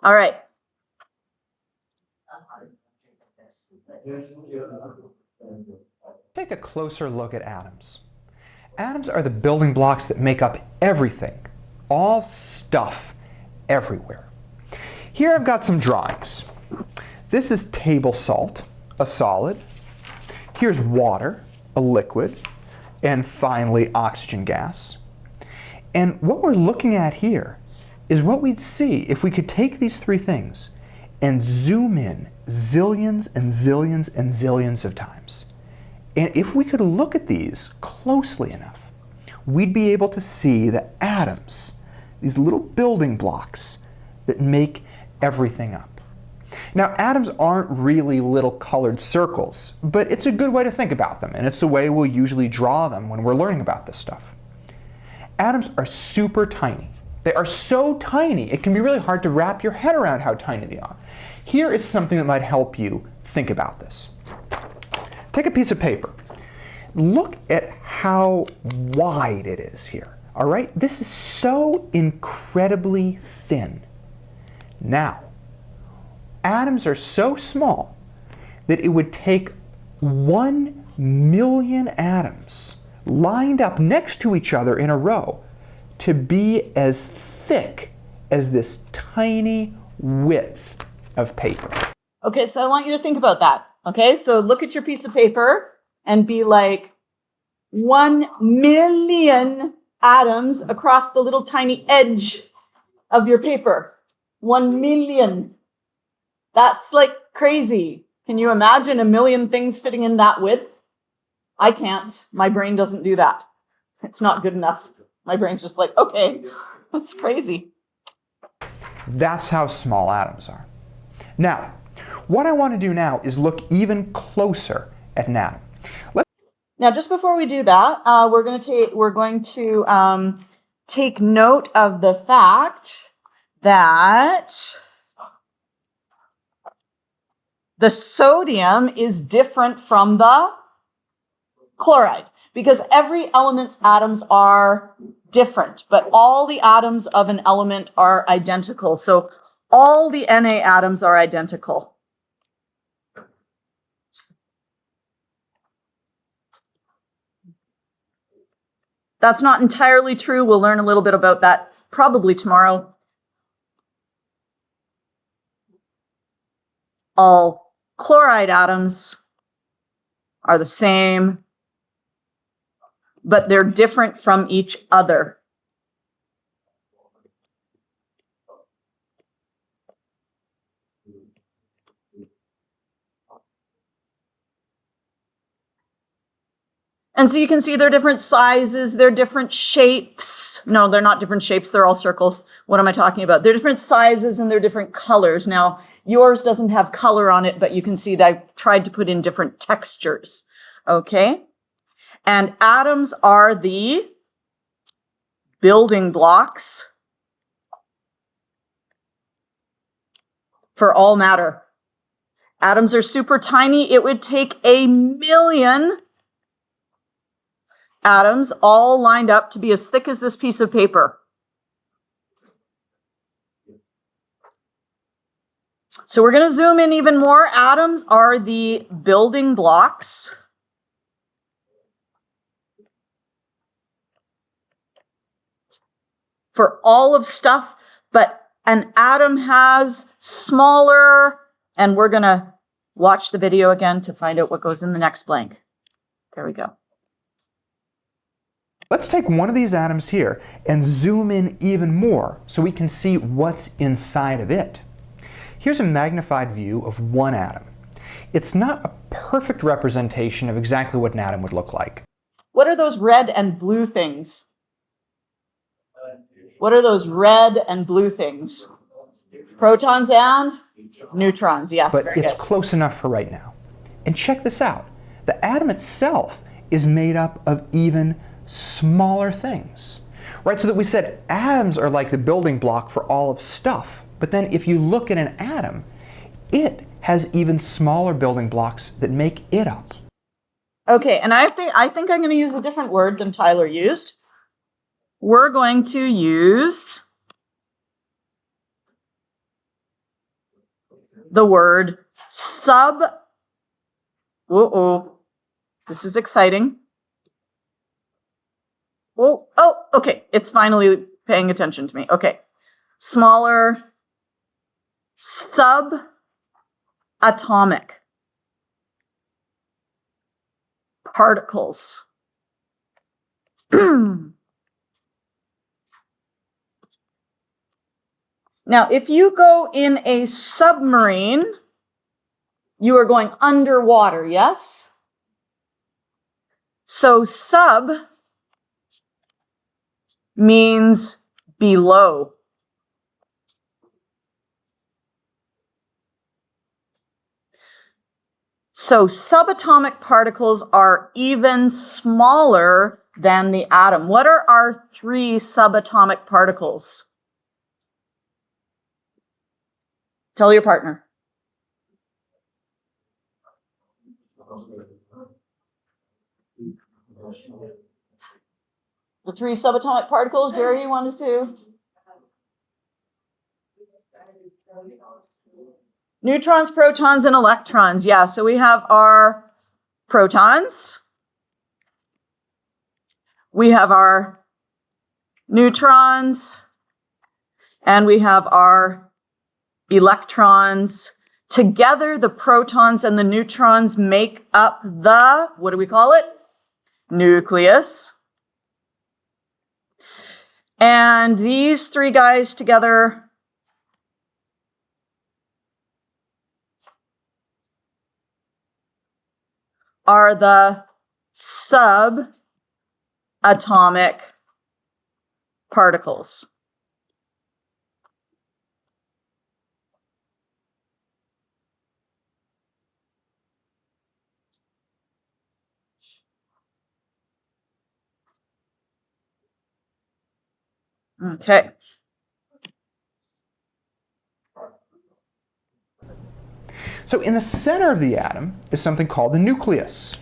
All right. Take a closer look at atoms. Atoms are the building blocks that make up everything, all stuff everywhere. Here I've got some drawings. This is table salt, a solid. Here's water, a liquid. And finally, oxygen gas. And what we're looking at here is what we'd see if we could take these three things and zoom in zillions and zillions and zillions of times. And if we could look at these closely enough, we'd be able to see the atoms, these little building blocks that make everything up. Now, atoms aren't really little colored circles, but it's a good way to think about them, and it's the way we'll usually draw them when we're learning about this stuff. Atoms are super tiny. They are so tiny, it can be really hard to wrap your head around how tiny they are. Here is something that might help you think about this. Take a piece of paper. Look at how wide it is here, all right? This is so incredibly thin. Now, atoms are so small that it would take 1 million atoms lined up next to each other in a row to be as thick as this tiny width of paper. Okay, so I want you to think about that. Okay, so look at your piece of paper and be like 1 million atoms across the little tiny edge of your paper. 1 million. That's like crazy. Can you imagine 1 million things fitting in that width? I can't. My brain doesn't do that. It's not good enough. My brain's just like, okay, that's crazy. That's how small atoms are. Now, what I want to do now is look even closer at an atom. Now, just before we do that, we're going to take note of the fact that the sodium is different from the chloride because every element's atoms are different, but all the atoms of an element are identical. So all the Na atoms are identical. That's not entirely true. We'll learn a little bit about that probably tomorrow. All chloride atoms are the same, but they're different from each other. And so you can see they're different sizes, they're different shapes. No, they're not different shapes, they're all circles. What am I talking about? They're different sizes and they're different colors. Now, yours doesn't have color on it, but you can see that I've tried to put in different textures, okay? And atoms are the building blocks for all matter. Atoms are super tiny. It would take 1 million atoms all lined up to be as thick as this piece of paper. So we're going to zoom in even more. Atoms are the building blocks for all of stuff, but an atom has smaller, and we're going to watch the video again to find out what goes in the next blank. There we go. Let's take one of these atoms here and zoom in even more so we can see what's inside of it. Here's a magnified view of one atom. It's not a perfect representation of exactly what an atom would look like. What are those red and blue things? What are those red and blue things? Protons and neutrons, yes, But very it's good. close enough for right now. And check this out. The atom itself is made up of even smaller things, right? So that we said atoms are like the building block for all of stuff. But then if you look at an atom, it has even smaller building blocks that make it up. Okay, and I think I'm going to use a different word than Tyler used. We're going to use the word uh-oh, this is exciting. Oh, okay, it's finally paying attention to me. Okay, smaller subatomic particles. Now, if you go in a submarine, you are going underwater, yes? So sub means below. So subatomic particles are even smaller than the atom. What are our 3 subatomic particles? Tell your partner. The 3 subatomic particles, Jerry, you wanted to? Neutrons, protons, and electrons. Yeah, so we have our protons. We have our neutrons. And we have our electrons. Together, the protons and the neutrons make up the, what do we call it? Nucleus. And these 3 guys together are the subatomic particles. Okay. So in the center of the atom is something called the nucleus.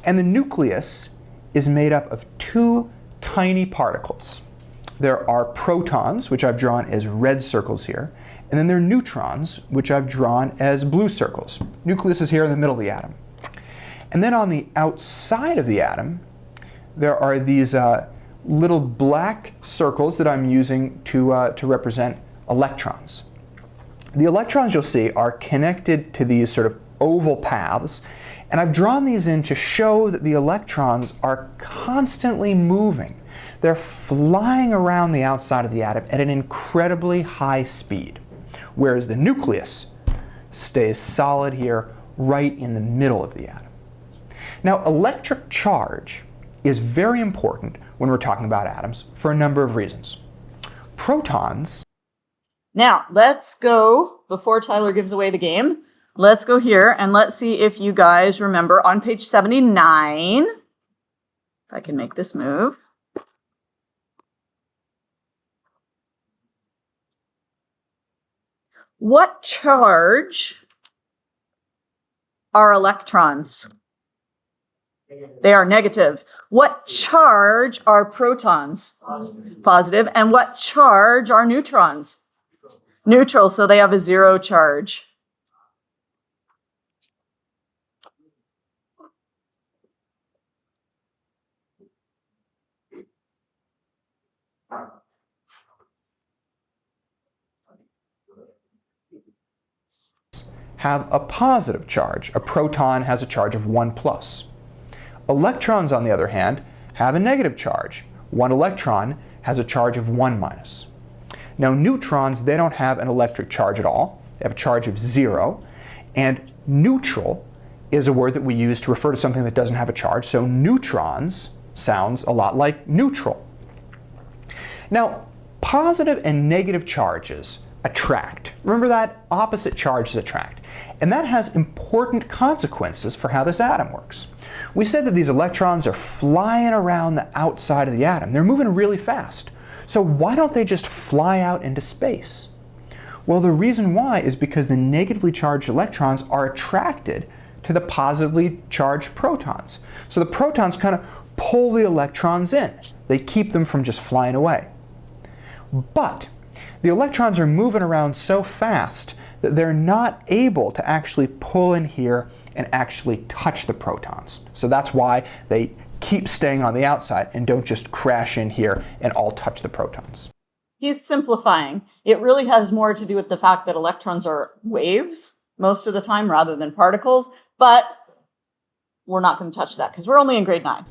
And the nucleus is made up of 2 tiny particles. There are protons, which I've drawn as red circles here, and then there are neutrons, which I've drawn as blue circles. Nucleus is here in the middle of the atom. And then on the outside of the atom, there are these little black circles that I'm using to represent electrons. The electrons, you'll see, are connected to these sort of oval paths, and I've drawn these in to show that the electrons are constantly moving. They're flying around the outside of the atom at an incredibly high speed, whereas the nucleus stays solid here right in the middle of the atom. Now, electric charge is very important when we're talking about atoms for a number of reasons. Protons. Now, let's go, before Tyler gives away the game, let's go here and let's see if you guys remember on page 79, if I can make this move. What charge are electrons? They are negative. What charge are protons? Positive. And what charge are neutrons? Neutral, so they have a 0 charge. Have a positive charge. A proton has a charge of 1 plus. Electrons, on the other hand, have a negative charge. One electron has a charge of 1 minus. Now, neutrons, they don't have an electric charge at all. They have a charge of 0. And neutral is a word that we use to refer to something that doesn't have a charge. So neutrons sounds a lot like neutral. Now, positive and negative charges attract. Remember that? Opposite charges attract. And that has important consequences for how this atom works. We said that these electrons are flying around the outside of the atom. They're moving really fast. So why don't they just fly out into space? Well, the reason why is because the negatively charged electrons are attracted to the positively charged protons. So the protons kind of pull the electrons in. They keep them from just flying away. But the electrons are moving around so fast that they're not able to actually pull in here and actually touch the protons. So that's why they keep staying on the outside and don't just crash in here and all touch the protons. He's simplifying. It really has more to do with the fact that electrons are waves most of the time rather than particles, but we're not going to touch that because we're only in grade 9.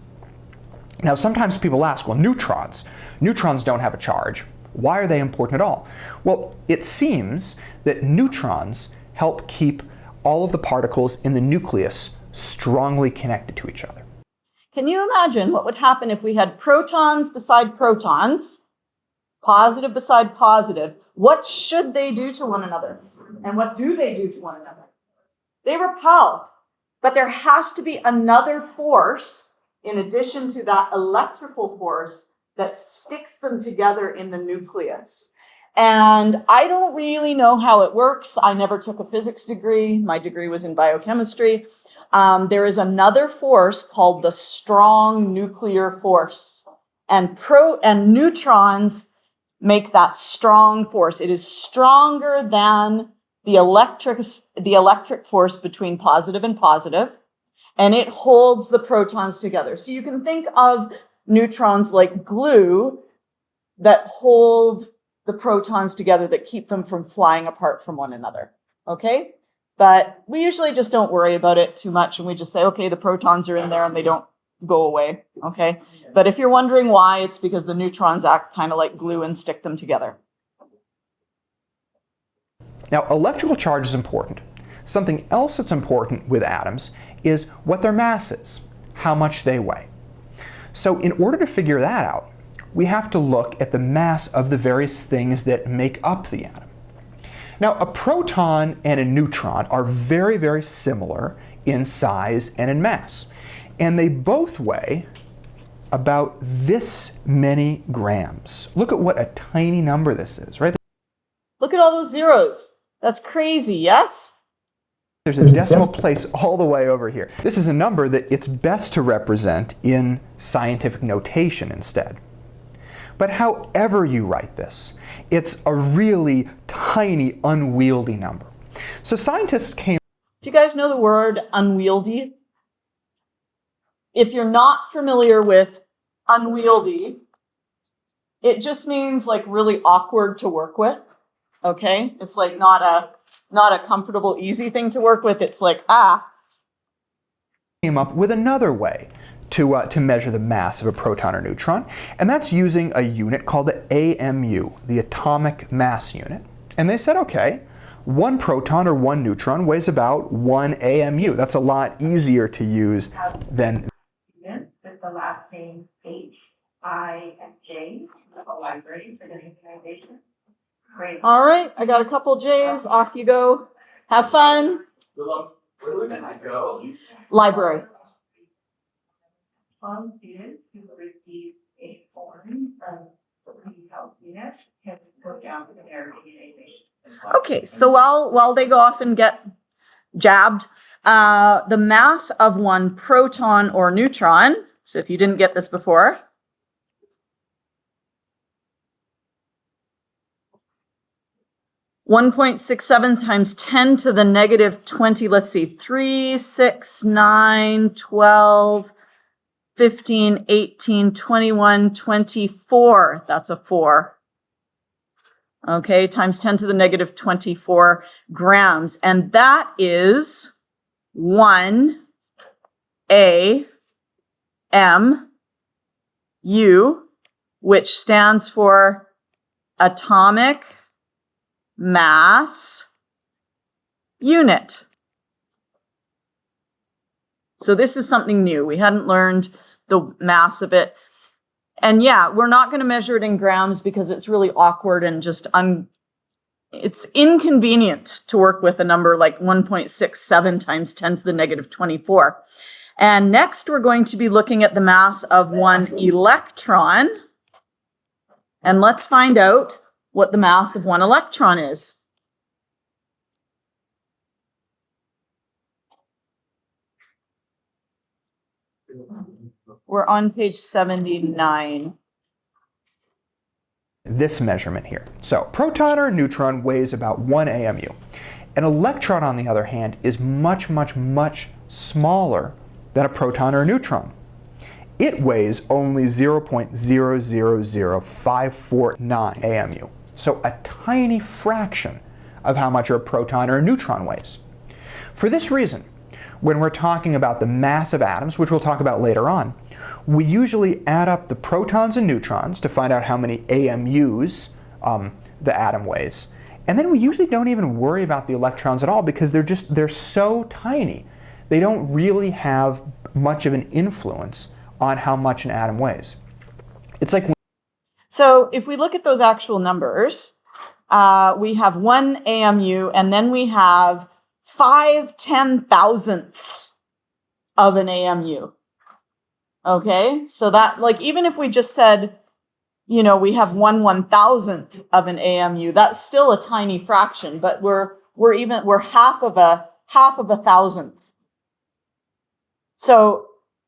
Now, sometimes people ask, well, neutrons don't have a charge. Why are they important at all? Well, it seems that neutrons help keep all of the particles in the nucleus strongly connected to each other. Can you imagine what would happen if we had protons beside protons, positive beside positive? What should they do to one another? And what do they do to one another? They repel. But there has to be another force in addition to that electrical force that sticks them together in the nucleus. And I don't really know how it works. I never took a physics degree. My degree was in biochemistry. There is another force called the strong nuclear force. And neutrons make that strong force. It is stronger than the electric force between positive and positive, and it holds the protons together. So you can think of neutrons like glue that hold the protons together, that keep them from flying apart from one another, okay? But we usually just don't worry about it too much, and we just say, okay, the protons are in there and they don't go away, okay? But if you're wondering why, it's because the neutrons act kind of like glue and stick them together. Now, electrical charge is important. Something else that's important with atoms is what their mass is, how much they weigh. So in order to figure that out, we have to look at the mass of the various things that make up the atom. Now, a proton and a neutron are very, very similar in size and in mass. And they both weigh about this many grams. Look at what a tiny number this is, right? Look at all those zeros. That's crazy, yes? There's a decimal place all the way over here. This is a number that it's best to represent in scientific notation instead. But however you write this, it's a really tiny, unwieldy number. So scientists came... Do you guys know the word unwieldy? If you're not familiar with unwieldy, it just means like really awkward to work with, okay? It's like not a comfortable, easy thing to work with. It's like, came up with another way to measure the mass of a proton or neutron, and that's using a unit called the AMU, the atomic mass unit. And they said, okay, one proton or one neutron weighs about 1 AMU. That's a lot easier to use than... With the last name H, I, and J, the library for the organization. Great. all right, I got a couple J's. Off you go. Have fun. Where do we go? Library. 12 students who receive a form from the health unit can go down to their organization. Okay, so while they go off and get jabbed, the mass of one proton or neutron, so if you didn't get this before, (1.67 times 10 to the negative 20, let's see, 3, 6, 9, 12, 15, 18, 21, 24. That's a 4. Okay, times 10 to the negative 24 grams. And that is 1 AMU, which stands for atomic mass unit. So this is something new. We hadn't learned the mass of it. And yeah, we're not going to measure it in grams because it's really awkward and just it's inconvenient to work with a number like 1.67 times 10 to the negative 24. And next we're going to be looking at the mass of one electron. And let's find out what the mass of one electron is. We're on page 79. This measurement here. So proton or neutron weighs about 1 AMU. An electron, on the other hand, is much, much, much smaller than a proton or a neutron. It weighs only 0.000549 AMU, so a tiny fraction of how much a proton or a neutron weighs. For this reason, when we're talking about the mass of atoms, which we'll talk about later on, we usually add up the protons and neutrons to find out how many AMUs the atom weighs. And then we usually don't even worry about the electrons at all because they're so tiny. They don't really have much of an influence on how much an atom weighs. It's like So if we look at those actual numbers, we have 1 AMU, and then we have 5/10,000ths of an AMU. Okay, so that, like, even if we just said, you know, we have 1/1000th of an AMU, that's still a tiny fraction, but we're half of a thousandth. So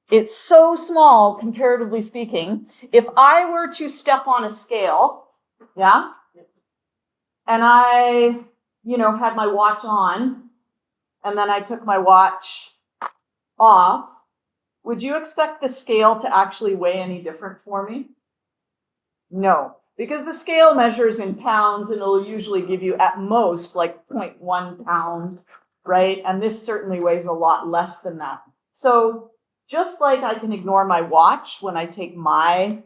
it's so small, comparatively speaking. If I were to step on a scale, yeah, and I, you know, had my watch on, and then I took my watch off, would you expect the scale to actually weigh any different for me? No, because the scale measures in pounds and it'll usually give you at most like 0.1 pound, right? And this certainly weighs a lot less than that. So just like I can ignore my watch when I take my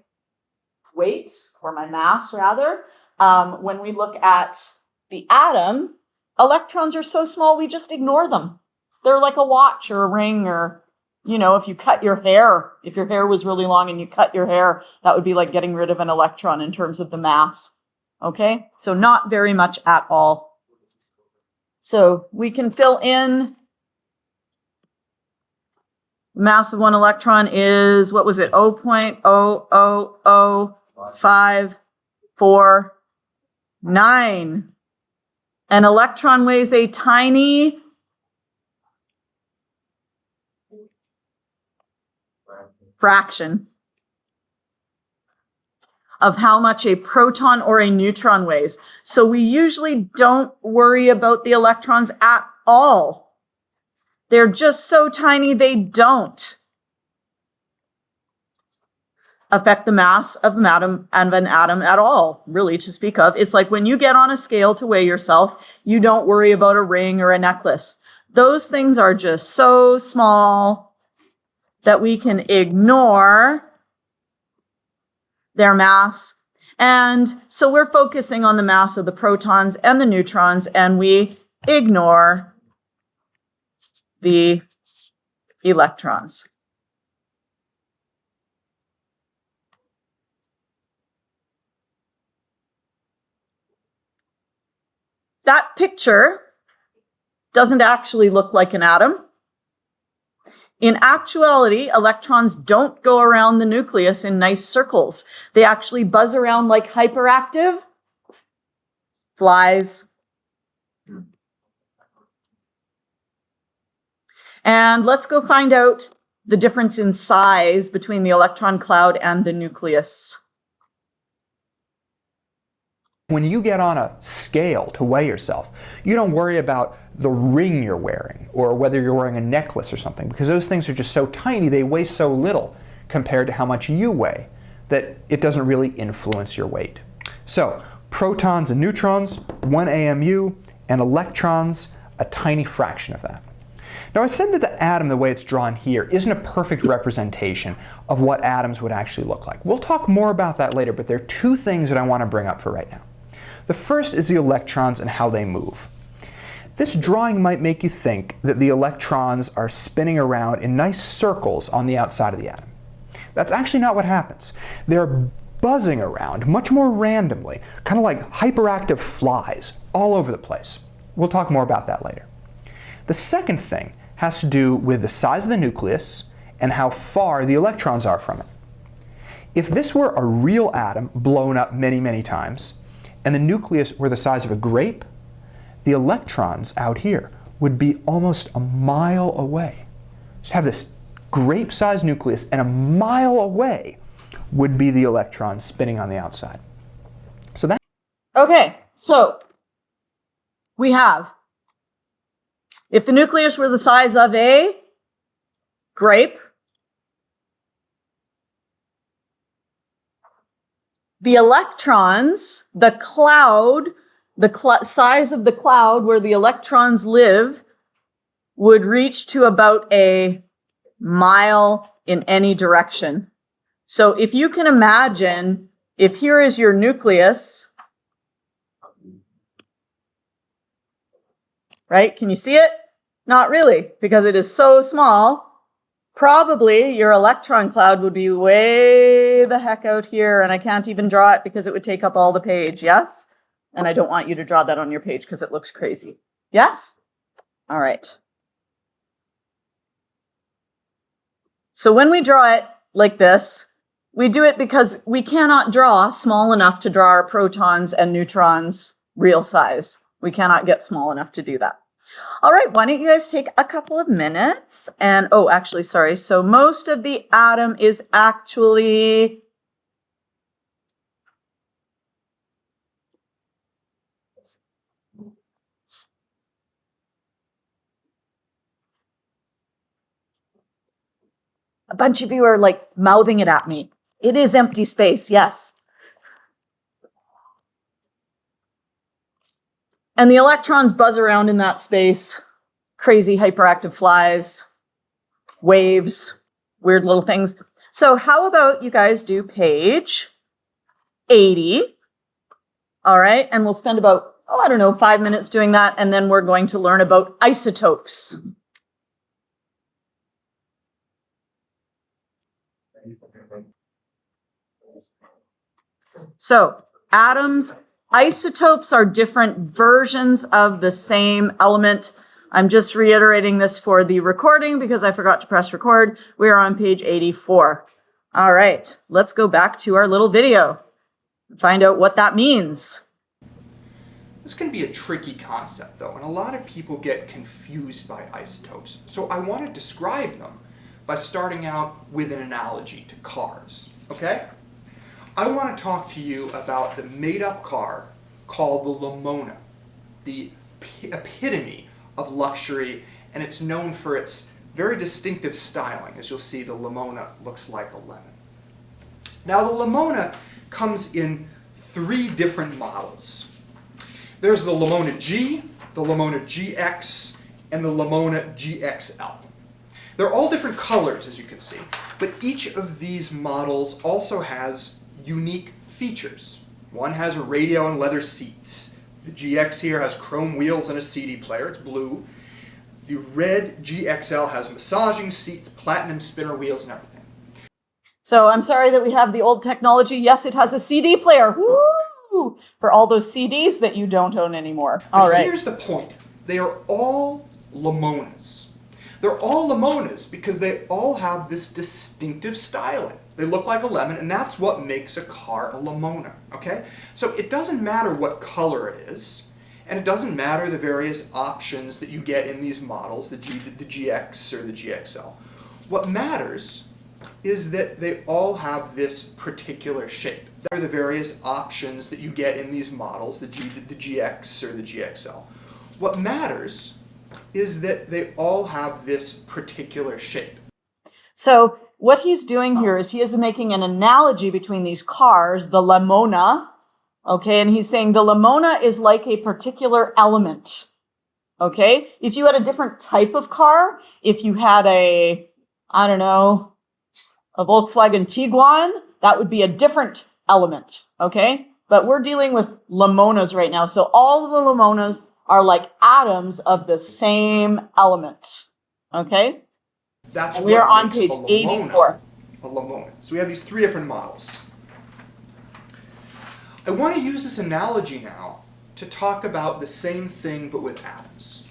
weight, or my mass rather, when we look at the atom, electrons are so small we just ignore them. They're like a watch or a ring, or, you know, if you cut your hair, if your hair was really long and you cut your hair, that would be like getting rid of an electron in terms of the mass. Okay, so not very much at all. So we can fill in mass of one electron is, what was it, 0.000549. An electron weighs a tiny fraction of how much a proton or a neutron weighs. So we usually don't worry about the electrons at all. They're just so tiny they don't affect the mass of an atom at all, really, to speak of. It's like when you get on a scale to weigh yourself, you don't worry about a ring or a necklace. Those things are just so small that we can ignore their mass. And so we're focusing on the mass of the protons and the neutrons, and we ignore the electrons. That picture doesn't actually look like an atom. In actuality, electrons don't go around the nucleus in nice circles. They actually buzz around like hyperactive flies. And let's go find out the difference in size between the electron cloud and the nucleus. When you get on a scale to weigh yourself, you don't worry about the ring you're wearing or whether you're wearing a necklace or something, because those things are just so tiny, they weigh so little compared to how much you weigh that it doesn't really influence your weight. So protons and neutrons, 1 AMU, and electrons, a tiny fraction of that. Now, I said that the atom, the way it's drawn here, isn't a perfect representation of what atoms would actually look like. We'll talk more about that later, but there are two things that I want to bring up for right now. The first is the electrons and how they move. This drawing might make you think that the electrons are spinning around in nice circles on the outside of the atom. That's actually not what happens. They're buzzing around much more randomly, kind of like hyperactive flies all over the place. We'll talk more about that later. The second thing has to do with the size of the nucleus and how far the electrons are from it. If this were a real atom blown up many, many times, and the nucleus were the size of a grape, the electrons out here would be almost a mile away. So have this grape-sized nucleus, and a mile away would be the electrons spinning on the outside. So that. Okay, so we have If the nucleus were the size of a grape, the electrons, the cloud, size of the cloud where the electrons live would reach to about a mile in any direction. So if you can imagine, if here is your nucleus, right? Can you see it? Not really, because it is so small. Probably your electron cloud would be way the heck out here, and I can't even draw it because it would take up all the page, yes? And I don't want you to draw that on your page because it looks crazy. Yes? All right. So when we draw it like this, we do it because we cannot draw small enough to draw our protons and neutrons real size. We cannot get small enough to do that. All right, why don't you guys take a couple of minutes and, oh, actually, sorry. So most of the atom is actually a bunch of you are like mouthing it at me. It is empty space, yes. And the electrons buzz around in that space. Crazy hyperactive flies, waves, weird little things. So how about you guys do page 80? All right, and we'll spend about, 5 minutes doing that, and then we're going to learn about isotopes. So atoms, isotopes are different versions of the same element. I'm just reiterating this for the recording because I forgot to press record. We are on page 84. All right, let's go back to our little video and find out what that means. This can be a tricky concept though, and a lot of people get confused by isotopes. So I want to describe them by starting out with an analogy to cars, okay? I want to talk to you about the made-up car called the Lamona, the epitome of luxury, and it's known for its very distinctive styling. As you'll see, the Lamona looks like a lemon. Now, the Lamona comes in 3 different models. There's the Lamona G, the Lamona GX, and the Lamona GXL. They're all different colors, as you can see, but each of these models also has unique features. One has a radio and leather seats. The GX here has chrome wheels and a CD player. It's blue. The red GXL has massaging seats, platinum spinner wheels, and everything. So I'm sorry that we have the old technology. Yes, it has a CD player. Woo! For all those CDs that you don't own anymore. All right. Here's the point. They are all Lamonas. They're all Lamonas because they all have this distinctive styling. They look like a lemon, and that's what makes a car a Lamona, okay? So it doesn't matter what color it is, and it doesn't matter the various options that you get in these models, the GX or the GXL. What matters is that they all have this particular shape. There are the various options that you get in these models, the GX or the GXL. What matters is that they all have this particular shape. So what he's doing here is he is making an analogy between these cars, the Lamona, okay, and he's saying the Lamona is like a particular element, okay? If you had a different type of car, if you had a Volkswagen Tiguan, that would be a different element, okay? But we're dealing with Lamonas right now, so all of the Lamonas are like atoms of the same element, okay? That's and we are on makes page a Lamona 84. A Lamona. So we have these 3 different models. I want to use this analogy now to talk about the same thing but with atoms.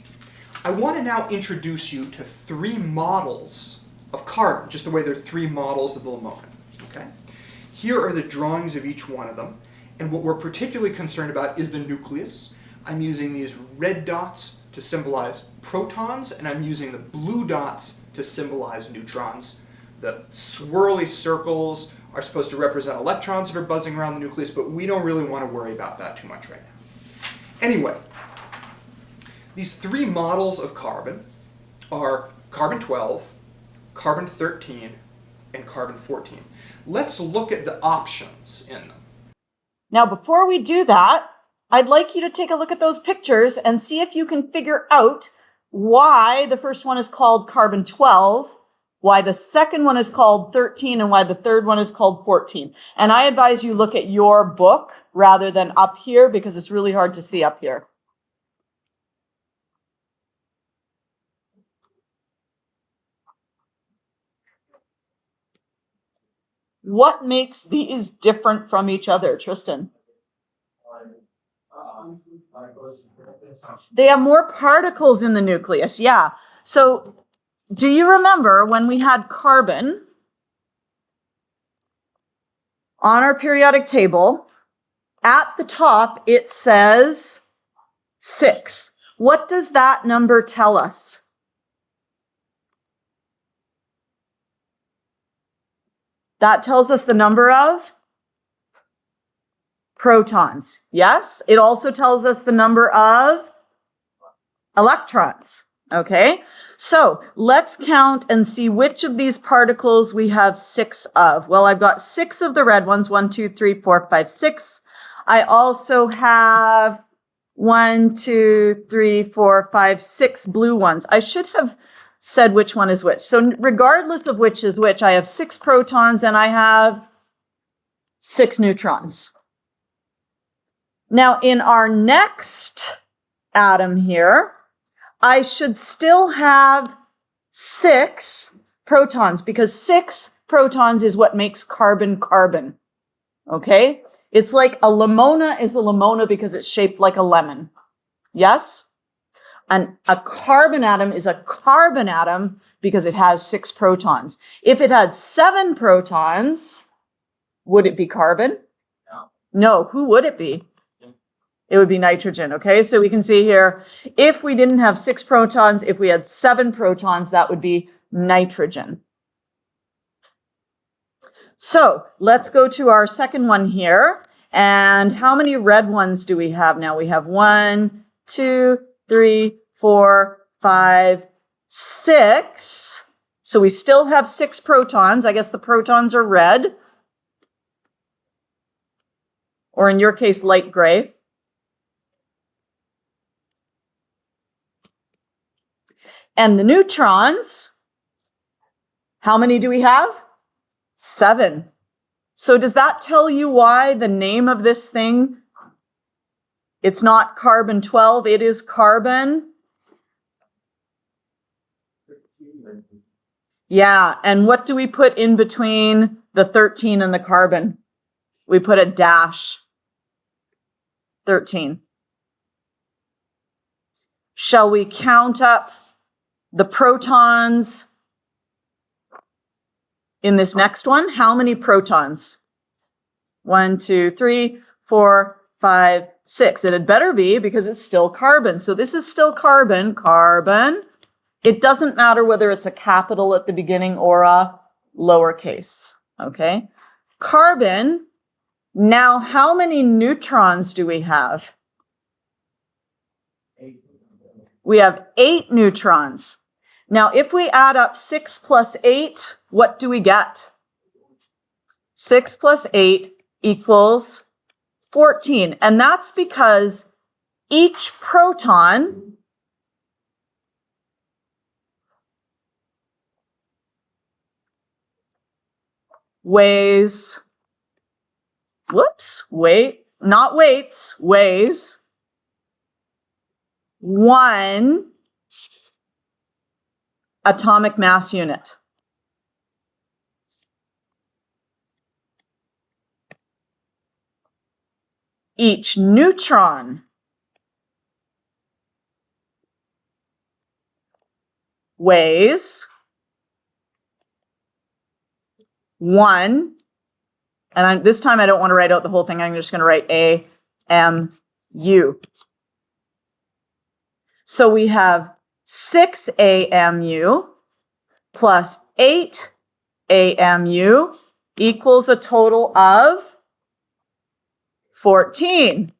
I want to now introduce you to 3 models of carbon, just the way there are 3 models of the Lamona. Okay? Here are the drawings of each one of them, and what we're particularly concerned about is the nucleus. I'm using these red dots to symbolize protons, and I'm using the blue dots to symbolize neutrons. The swirly circles are supposed to represent electrons that are buzzing around the nucleus, but we don't really want to worry about that too much right now. Anyway, These three models of carbon are carbon-12, carbon-13, and carbon-14. Let's look at the options in them. Now, before we do that, I'd like you to take a look at those pictures and see if you can figure out why the first one is called carbon-12, why the second one is called 13, and why the third one is called 14. And I advise you look at your book rather than up here because it's really hard to see up here. What makes these different from each other, Tristan? They have more particles in the nucleus, yeah. So do you remember when we had carbon on our periodic table? At the top, it says 6. What does that number tell us? That tells us the number of protons. Yes, it also tells us the number of electrons. Okay, so let's count and see which of these particles we have 6 of. Well, I've got 6 of the red ones, 1, 2, 3, 4, 5, 6. I also have 1, 2, 3, 4, 5, 6 blue ones. I should have said which one is which. So regardless of which is which, I have 6 protons and I have 6 neutrons. Now in our next atom here, I should still have 6 protons because 6 protons is what makes carbon carbon. Okay? It's like a limona is a limona because it's shaped like a lemon. Yes? And a carbon atom is a carbon atom because it has 6 protons. If it had 7 protons, would it be carbon? No. No. Who would it be? It would be nitrogen, okay? So we can see here, if we didn't have 6 protons, if we had 7 protons, that would be nitrogen. So let's go to our second one here. And how many red ones do we have now? We have 1, 2, 3, 4, 5, 6. So we still have 6 protons. I guess the protons are red. Or in your case, light gray. And the neutrons, how many do we have? 7. So does that tell you why the name of this thing, it's not carbon-12, it is carbon? Yeah, and what do we put in between the 13 and the carbon? We put a dash. 13. Shall we count up the protons in this next one? How many protons? 1, 2, 3, 4, 5, 6. It had better be because it's still carbon. So this is still carbon, carbon. It doesn't matter whether it's a capital at the beginning or a lowercase, okay? Carbon, now how many neutrons do we have? 8. We have 8 neutrons. Now, if we add up 6 plus 8, what do we get? 6 plus 8 equals 14. And that's because each proton weighs, weighs 1 atomic mass unit. Each neutron weighs 1, and this time I don't want to write out the whole thing, I'm just going to write AMU. So we have 6 AMU plus 8 AMU equals a total of 14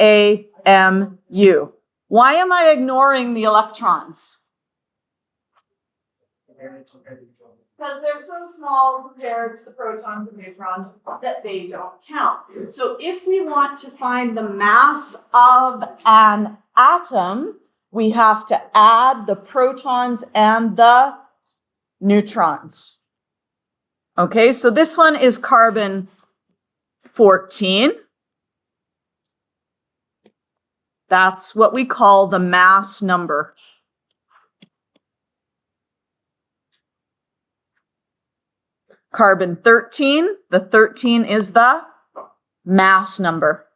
AMU. Why am I ignoring the electrons? Because they're so small compared to the protons and neutrons that they don't count. So if we want to find the mass of an atom, we have to add the protons and the neutrons. Okay, so this one is carbon 14. That's what we call the mass number. Carbon 13, the 13 is the mass number.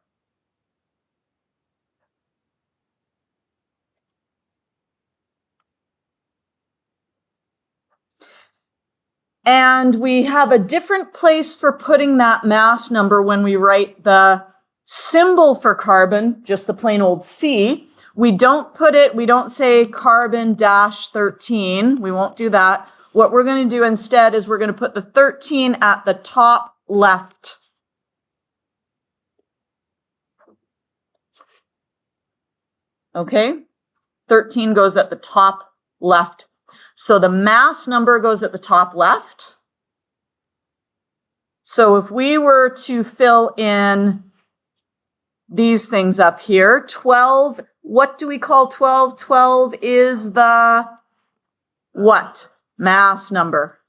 And we have a different place for putting that mass number when we write the symbol for carbon, just the plain old C. We don't say carbon-13. We won't do that. What we're going to do instead is we're going to put the 13 at the top left. Okay? 13 goes at the top left. So the mass number goes at the top left. So if we were to fill in these things up here, 12, what do we call 12? 12 is the what? Mass number.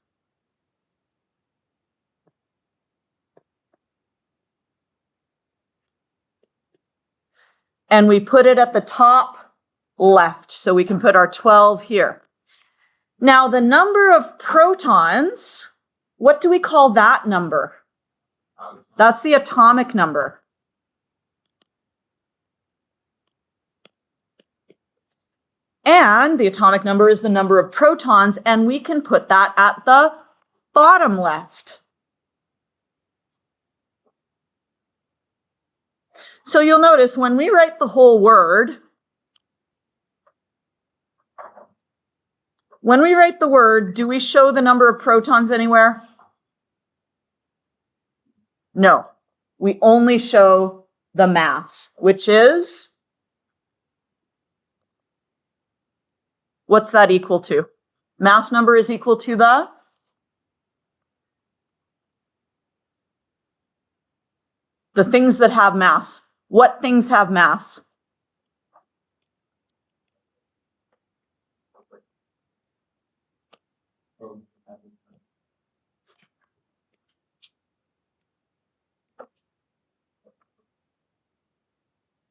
And we put it at the top left, so we can put our 12 here. Now, the number of protons, what do we call that number? That's the atomic number. And the atomic number is the number of protons, and we can put that at the bottom left. So you'll notice when we write the whole word, do we show the number of protons anywhere? No, we only show the mass, which is, what's that equal to? Mass number is equal to the things that have mass. What things have mass?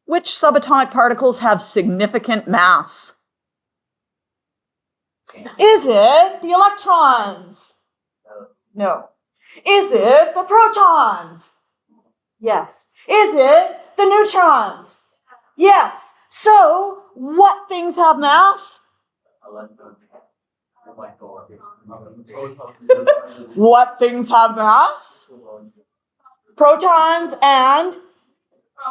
Which subatomic particles have significant mass? Is it the electrons? No. Is it the protons? Yes. Is it the neutrons? Yes. So, what things have mass? What things have mass? Protons and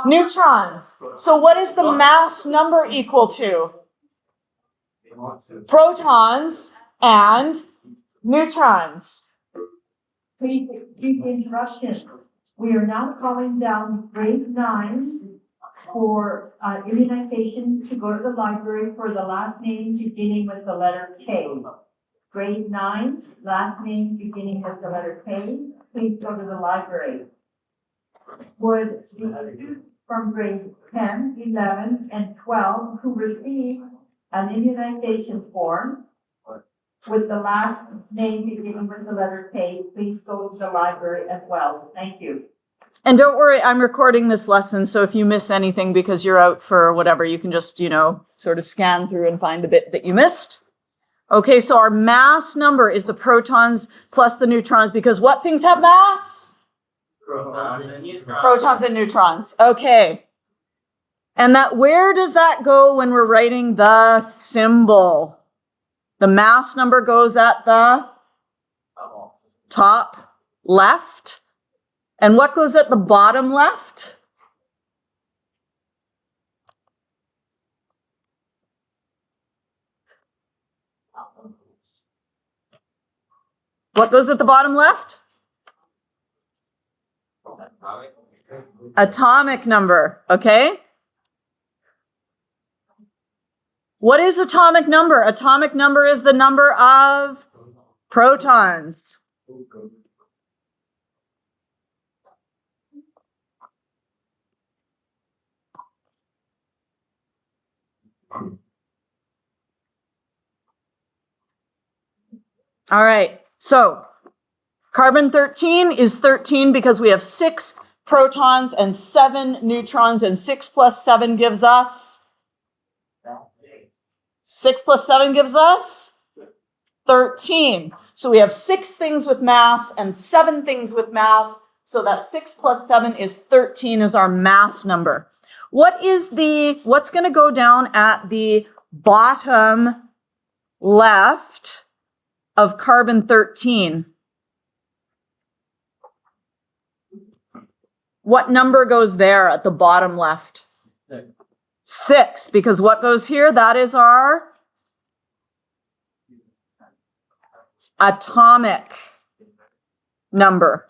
neutrons. So what is the mass number equal to? Protons and neutrons. Please excuse the interruption. We are now calling down grade 9 for immunization to go to the library for the last name beginning with the letter K. Grade 9, last name beginning with the letter K, please go to the library. Would the students from grades 10, 11, and 12 who received an immunization form with the last name beginning with the letter K, please go to the library as well. Thank you. And don't worry, I'm recording this lesson, so if you miss anything because you're out for whatever, you can just, sort of scan through and find the bit that you missed. Okay, so our mass number is the protons plus the neutrons, because what things have mass? Protons and neutrons. Okay. And where does that go when we're writing the symbol? The mass number goes at the top left. And what goes at the bottom left? What goes at the bottom left? Atomic number, okay? What is atomic number? Atomic number is the number of protons. All right, so carbon 13 is 13 because we have 6 protons and 7 neutrons, and 6 plus 7 gives us? 6 plus 7 gives us 13. So we have 6 things with mass and 7 things with mass. So that 6 plus 7 is 13 is our mass number. What's going to go down at the bottom left of carbon 13? What number goes there at the bottom left? 6, because what goes here? That is our atomic number.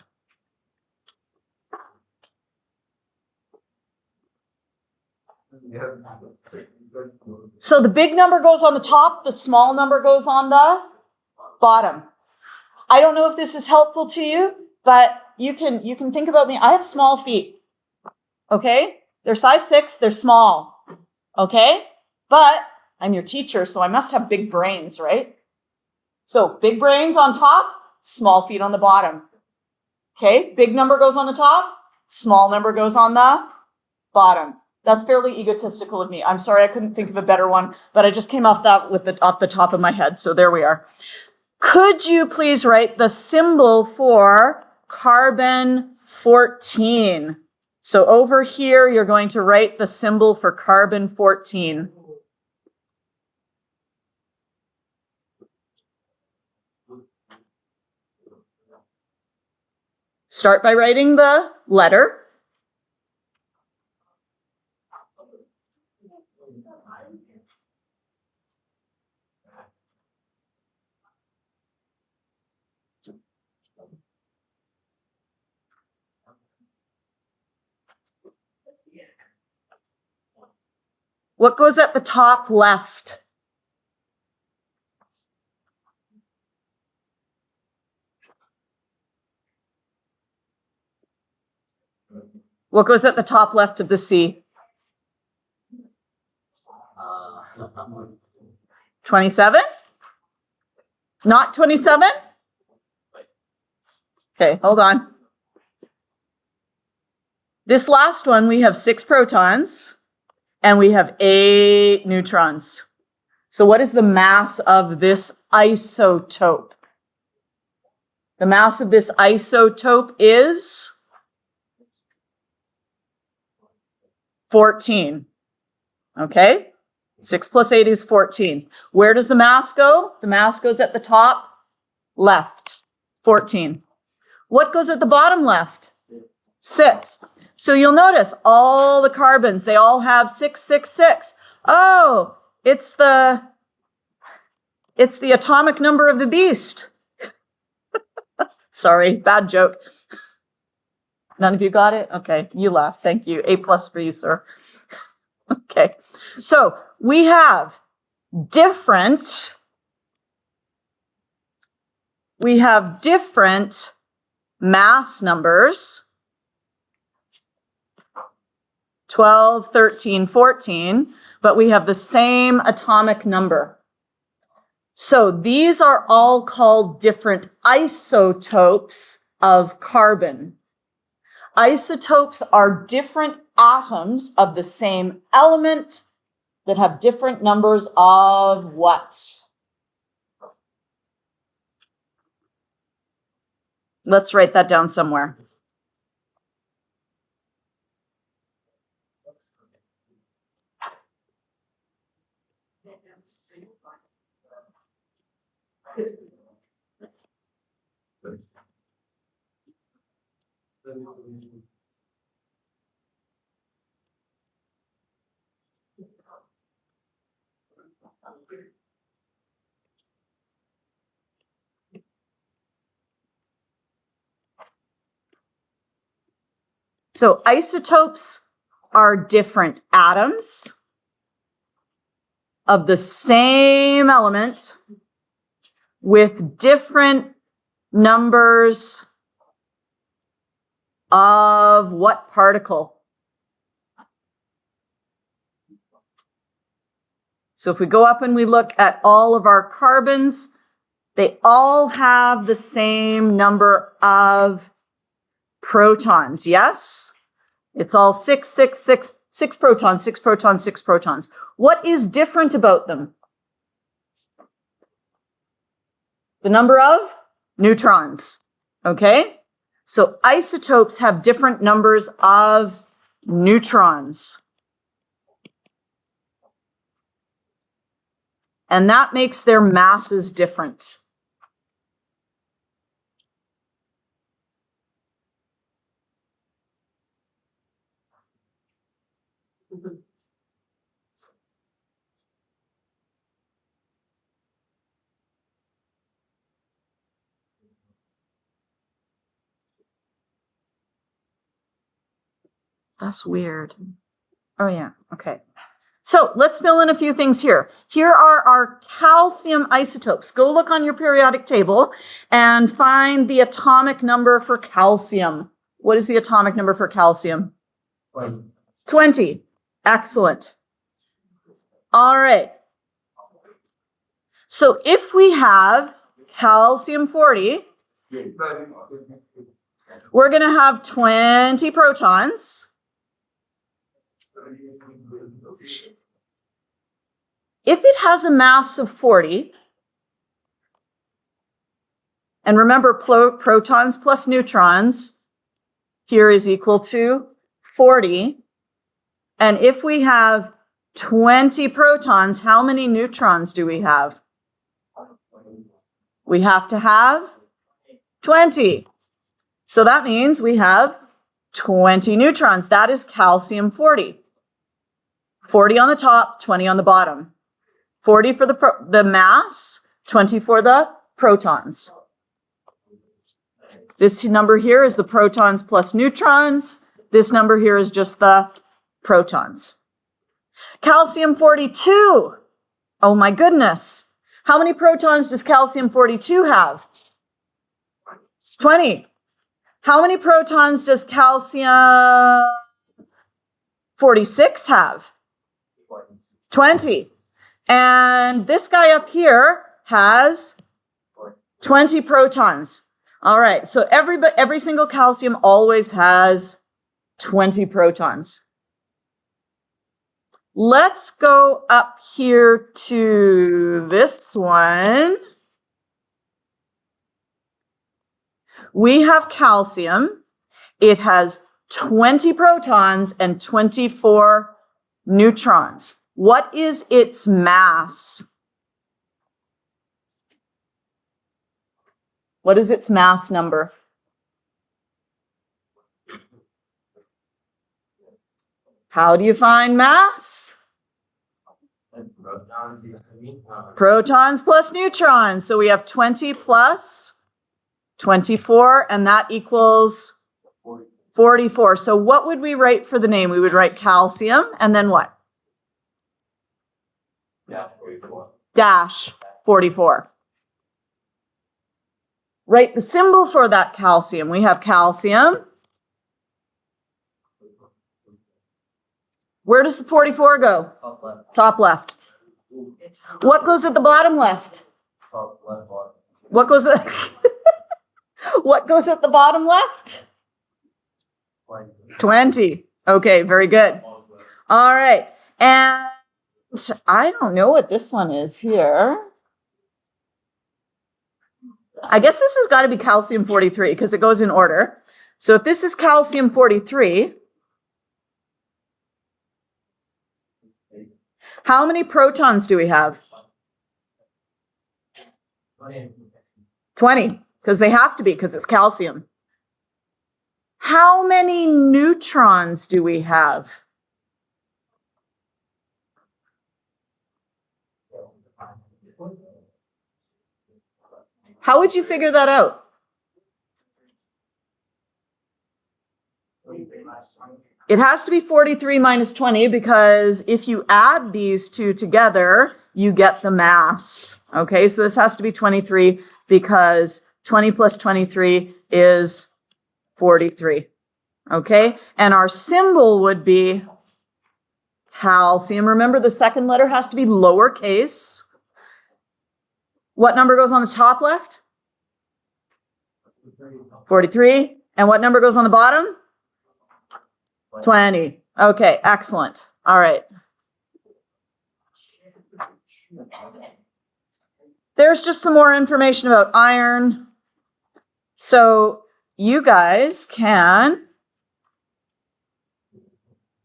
So the big number goes on the top, the small number goes on the bottom. I don't know if this is helpful to you, but you can think about me. I have small feet. Okay? They're size 6, they're small. Okay? But I'm your teacher, so I must have big brains, right? So big brains on top, small feet on the bottom. Okay? Big number goes on the top, small number goes on the bottom. That's fairly egotistical of me. I'm sorry, I couldn't think of a better one, but I just came off that off the top of my head. So there we are. Could you please write the symbol for carbon 14? So over here, you're going to write the symbol for carbon 14. Start by writing the letter. What goes at the top left? What goes at the top left of the C? 27? Not 27? Okay, hold on. This last one, we have 6 protons and we have 8 neutrons. So what is the mass of this isotope? The mass of this isotope is 14. Okay? 6 plus 8 is 14. Where does the mass go? The mass goes at the top left, 14. What goes at the bottom left? 6. So you'll notice all the carbons, they all have 6, 6, 6. Oh, it's the atomic number of the beast. Sorry, bad joke. None of you got it? Okay, you laughed. Thank you. A+ for you, sir. Okay, so we have different mass numbers, 12, 13, 14, but we have the same atomic number. So these are all called different isotopes of carbon. Isotopes are different atoms of the same element that have different numbers of what? Let's write that down somewhere. So isotopes are different atoms of the same element with different numbers of what particle? So if we go up and we look at all of our carbons, they all have the same number of protons, yes? It's all 6, 6, 6, 6 protons, 6 protons, 6 protons. What is different about them? The number of neutrons, okay? So isotopes have different numbers of neutrons. And that makes their masses different. That's weird. Oh yeah, okay. So let's fill in a few things here. Here are our calcium isotopes. Go look on your periodic table and find the atomic number for calcium. What is the atomic number for calcium? 20. Excellent. All right. So if we have calcium 40, we're going to have 20 protons. If it has a mass of 40, and remember protons plus neutrons here is equal to 40, and if we have 20 protons, how many neutrons do we have? We have to have 20. So that means we have 20 neutrons. That is calcium 40. 40 on the top, 20 on the bottom. 40 for the mass, 20 for the protons. This number here is the protons plus neutrons. This number here is just the protons. Calcium 42. Oh my goodness. How many protons does calcium 42 have? 20. How many protons does calcium 46 have? 20. And this guy up here has 20 protons. All right, so every single calcium always has 20 protons. Let's go up here to this one. We have calcium. It has 20 protons and 24 neutrons. What is its mass? What is its mass number? How do you find mass? Protons plus neutrons. So we have 20 plus 24, and that equals 44. So what would we write for the name? We would write calcium, and then what? Dash 44. Write the symbol for that calcium. We have calcium. Where does the 44 go? Top left. Top left. What goes at the bottom left? Top left. What goes at what goes at the bottom left? 20. Okay, very good. All right. And I don't know what this one is here. I guess this has got to be calcium 43 because it goes in order. So if this is calcium 43, how many protons do we have? 20, because they have to be because it's calcium. How many neutrons do we have? How would you figure that out? It has to be 43 minus 20 because if you add these two together, you get the mass. Okay, so this has to be 23 because 20 plus 23 is 43. Okay, and our symbol would be calcium. Remember, the second letter has to be lowercase. What number goes on the top left? 43. And what number goes on the bottom? 20. Okay, excellent. All right. There's just some more information about iron. So you guys can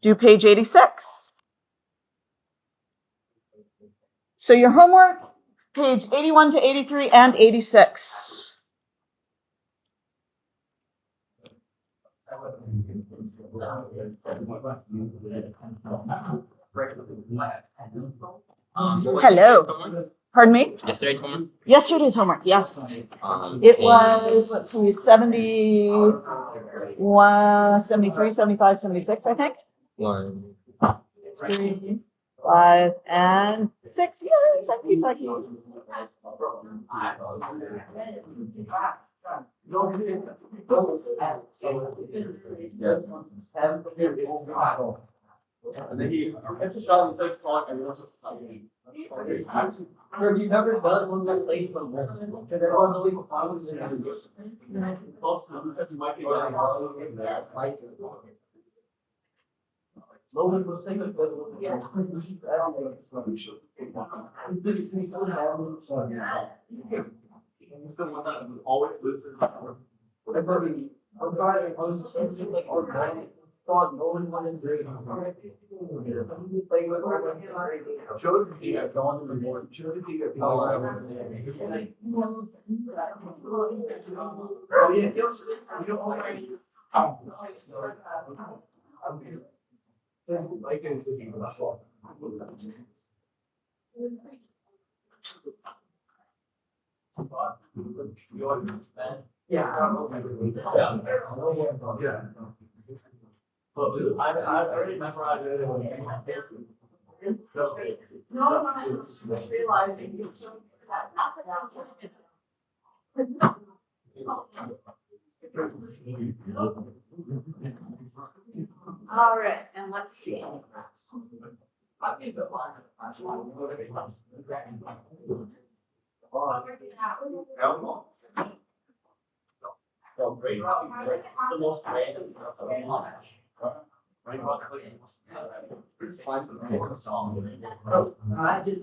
do page 86. So your homework, page 81 to 83 and 86. Hello. Pardon me? Yesterday's homework? Yesterday's homework, yes. It was, let's see, 71, 73, 75, 76, I think. 1. 3, 5, and 6. Yay, thank you, Taki. And then he gets a shot and starts calling everyone to something. Have you never done one that late from work? Because I don't believe I was in every year. Close to because you might be getting Logan will say that he's the one that always loses. I was like organic. Thought no one wanted to drink. Showed me that gone to the board. Showed me that oh yeah, you don't want like it is even that far. Yeah. I already memorized it. No, I'm just realizing you All right, and let's see. It's the most random. I just